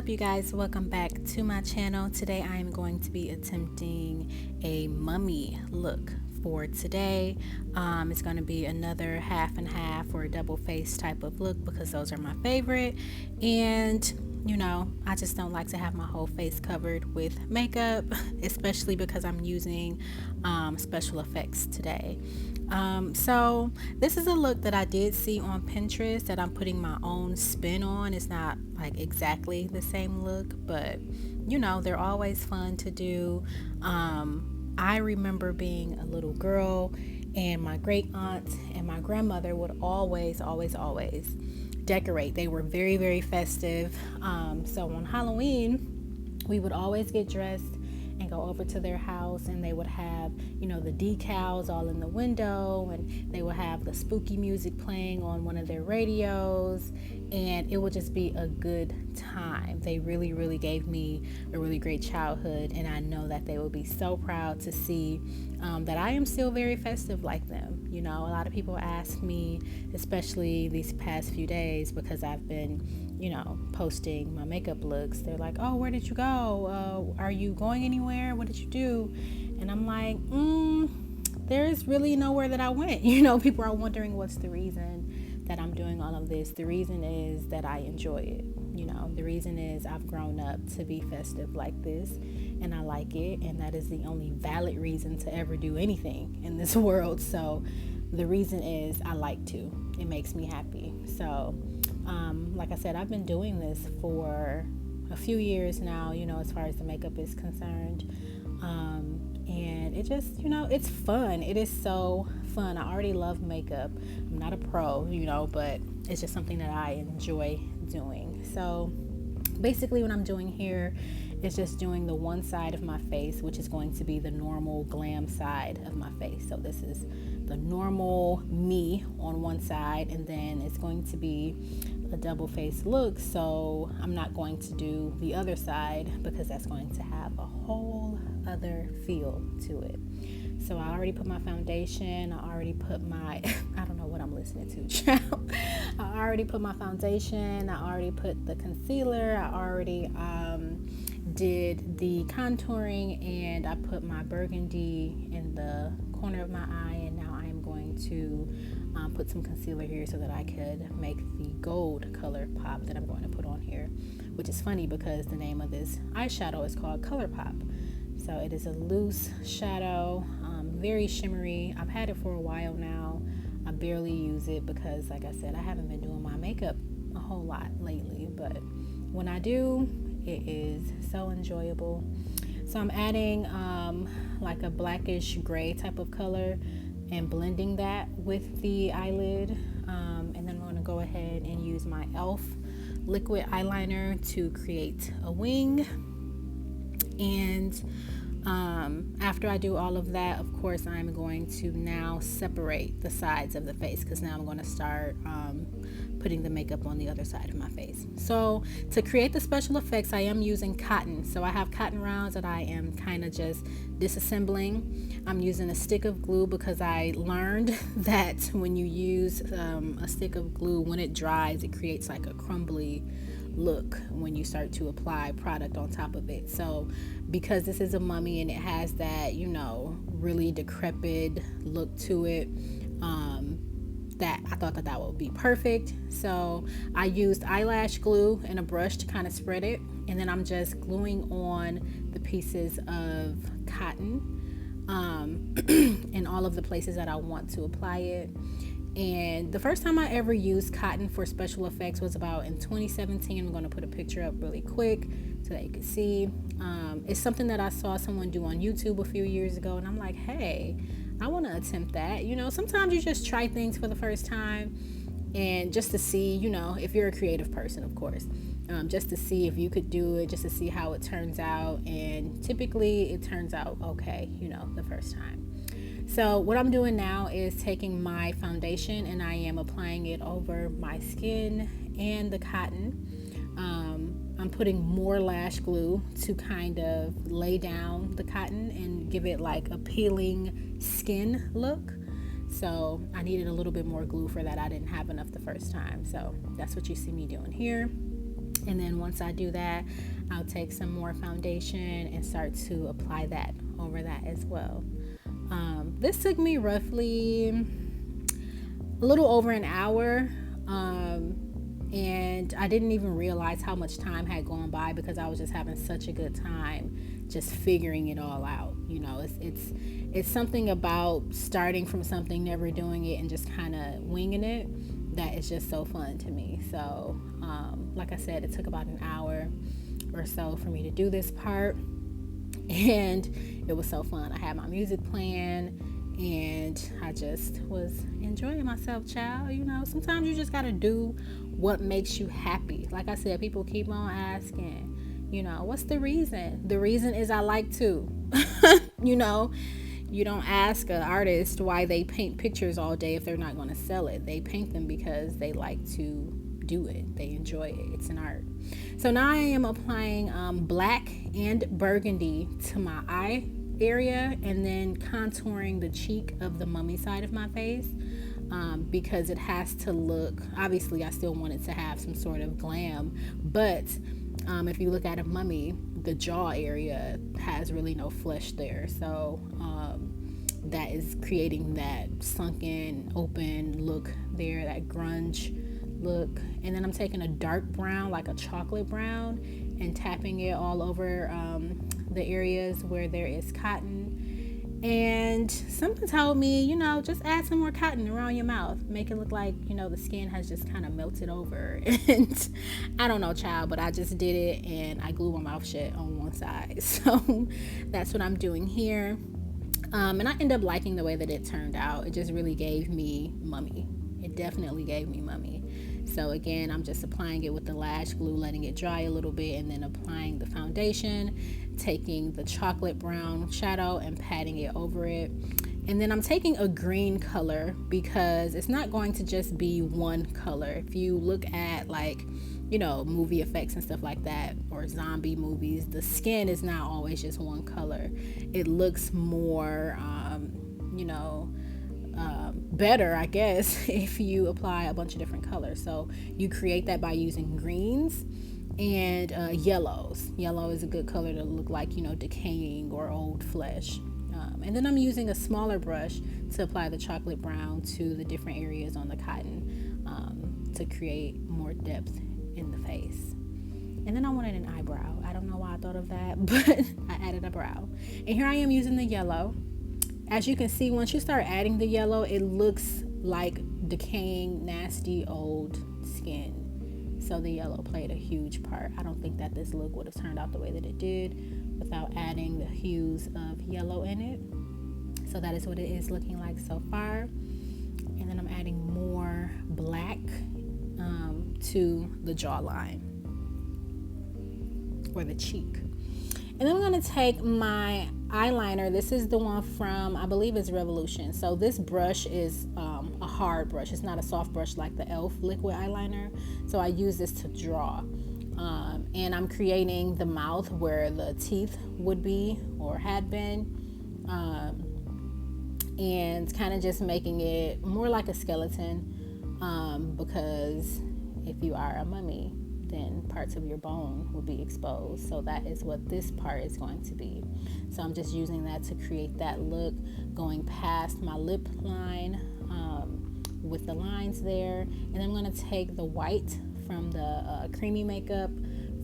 up, you guys? Welcome back to my channel. Today I am going to be attempting a mummy look for today. It's going to be another half and half or a double face type of look because those are my favorite. And you know, I just don't like to have my whole face covered with makeup, especially because I'm using special effects today. So this is a look that I did see on Pinterest that I'm putting my own spin on. It's not like exactly the same look, but you know, they're always fun to do. I remember being a little girl and my great aunt and my grandmother would always decorate. They were very festive. So on Halloween, we would always get dressed and go over to their house, and they would have, you know, the decals all in the window, and they would have the spooky music playing on one of their radios, and it would just be a good time. They really gave me a really great childhood, and I know that they will be so proud to see that I am still very festive like them. You know, a lot of people ask me, especially these past few days, because I've been, you know, posting my makeup looks. They're like, oh, where did you go? Are you going anywhere? What did you do? And I'm like, there's really nowhere that I went. You know, people are wondering what's the reason that I'm doing all of this. The reason is that I enjoy it. You know, the reason is I've grown up to be festive like this, and I like it, and that is the only valid reason to ever do anything in this world. So the reason is I like to. It makes me happy. So like I said, I've been doing this for a few years now, you know, as far as the makeup is concerned. And it just, you know, it's fun. It is so fun. I already love makeup. I'm not a pro, you know, but it's just something that I enjoy doing. So basically what I'm doing here is just doing the one side of my face, which is going to be the normal glam side of my face. So this is the normal me on one side, and then it's going to be a double face look. So I'm not going to do the other side because that's going to have a whole other feel to it. So I already put my foundation. I already put my, I don't know what I'm listening to, child. I already put my foundation. I already put the concealer. I already did the contouring, and I put my burgundy in the corner of my eye, and now I am going to put some concealer here so that I could make the gold color pop that I'm going to put on here, which is funny because the name of this eyeshadow is called Color Pop. So it is a loose shadow, very shimmery. I've had it for a while now. I barely use it because, like I said, I haven't been doing my makeup a whole lot lately, but when I do, it is so enjoyable. So I'm adding like a blackish gray type of color and blending that with the eyelid, and then I'm going to go ahead and use my e.l.f. liquid eyeliner to create a wing. And after I do all of that, of course, I'm going to now separate the sides of the face, because now I'm going to start putting the makeup on the other side of my face. So to create the special effects, I am using cotton. So I have cotton rounds that I am kind of just disassembling. I'm using a stick of glue because I learned that when you use a stick of glue, when it dries, it creates like a crumbly look when you start to apply product on top of it. So because this is a mummy and it has that, you know, really decrepit look to it, that I thought that would be perfect. So I used eyelash glue and a brush to kind of spread it, and then I'm just gluing on the pieces of cotton in all of the places that I want to apply it. And the first time I ever used cotton for special effects was about in 2017. I'm going to put a picture up really quick so that you can see. It's something that I saw someone do on YouTube a few years ago, and I'm like, hey, I want to attempt that. You know, sometimes you just try things for the first time, and just to see, you know, if you're a creative person, of course, just to see if you could do it, just to see how it turns out. And typically it turns out okay, you know, the first time. So what I'm doing now is taking my foundation and I am applying it over my skin and the cotton. I'm putting more lash glue to kind of lay down the cotton and give it like a peeling skin look. So I needed a little bit more glue for that. I didn't have enough the first time. So that's what you see me doing here. And then once I do that, I'll take some more foundation and start to apply that over that as well. This took me roughly a little over an hour. And I didn't even realize how much time had gone by because I was just having such a good time just figuring it all out. You know, it's something about starting from something, never doing it, and just kind of winging it that is just so fun to me. So like I said, it took about an hour or so for me to do this part, and it was so fun. I had my music playing and I just was enjoying myself, child. You know, sometimes you just gotta do what makes you happy. Like I said, people keep on asking, you know, what's the reason? The reason is I like to. You know, you don't ask an artist why they paint pictures all day if they're not going to sell it. They paint them because they like to do it. They enjoy it. It's an art. So now I am applying black and burgundy to my eye area and then contouring the cheek of the mummy side of my face, because it has to look, obviously I still want it to have some sort of glam, but if you look at a mummy, the jaw area has really no flesh there, so that is creating that sunken open look there, that grunge look. And then I'm taking a dark brown, like a chocolate brown, and tapping it all over the areas where there is cotton. And something told me, you know, just add some more cotton around your mouth, make it look like, you know, the skin has just kind of melted over. And I don't know, child, but I just did it and I glued my mouth shut on one side. So that's what I'm doing here. And I ended up liking the way that it turned out. It just really gave me mummy. It definitely gave me mummy. So again, I'm just applying it with the lash glue, letting it dry a little bit, and then applying the foundation, taking the chocolate brown shadow and patting it over it. And then I'm taking a green color because it's not going to just be one color. If you look at, like, you know, movie effects and stuff like that, or zombie movies, the skin is not always just one color. It looks more, you know, better, I guess, if you apply a bunch of different colors. So you create that by using greens and yellows. Yellow is a good color to look like, you know, decaying or old flesh. And then I'm using a smaller brush to apply the chocolate brown to the different areas on the cotton, to create more depth in the face. And then I wanted an eyebrow. I don't know why I thought of that, but I added a brow. And here I am using the yellow. As you can see, once you start adding the yellow, it looks like decaying, nasty, old skin. So the yellow played a huge part. I don't think that this look would have turned out the way that it did without adding the hues of yellow in it. So that is what it is looking like so far. And then I'm adding more black to the jawline or the cheek. And then I'm going to take my eyeliner. This is the one from, I believe it's Revolution. So this brush is a hard brush. It's not a soft brush like the e.l.f. liquid eyeliner. So I use this to draw. And I'm creating the mouth where the teeth would be or had been. And kind of just making it more like a skeleton. Because if you are a mummy, then parts of your bone will be exposed. So that is what this part is going to be. So I'm just using that to create that look, going past my lip line with the lines there. And I'm going to take the white from the creamy makeup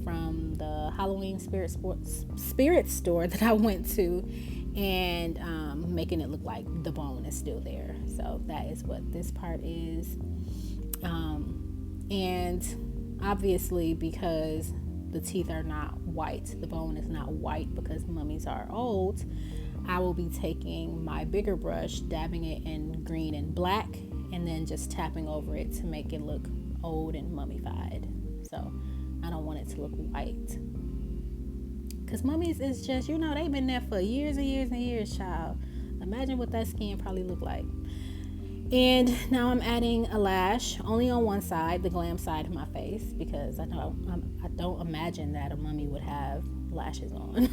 from the Halloween spirit store that I went to, and making it look like the bone is still there. So that is what this part is. And obviously, because the teeth are not white, the bone is not white because mummies are old, I will be taking my bigger brush, dabbing it in green and black, and then just tapping over it to make it look old and mummified. So I don't want it to look white, because mummies is just, you know, they've been there for years and years and years, child. Imagine what that skin probably looked like. And now I'm adding a lash only on one side, the glam side of my face, because I don't imagine that a mummy would have lashes on.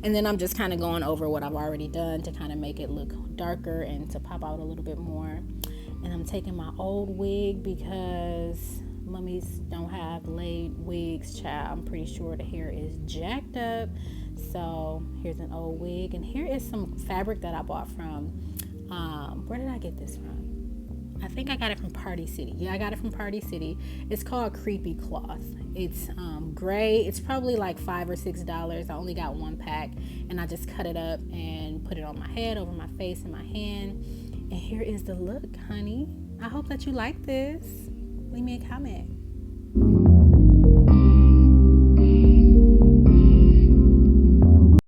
And then I'm just kind of going over what I've already done to kind of make it look darker and to pop out a little bit more. And I'm taking my old wig because Mummies don't have laid wigs, child. I'm pretty sure the hair is jacked up. So here's an old wig, and here is some fabric that I bought from, where did I get this from? I think I got it from Party City. Yeah, I got it from Party City. It's called Creepy Cloth. It's gray. It's probably like $5 or $6. I only got one pack, and I just cut it up and put it on my head, over my face, and my hand. And here is the look, honey. I hope that you like this. Leave me a comment.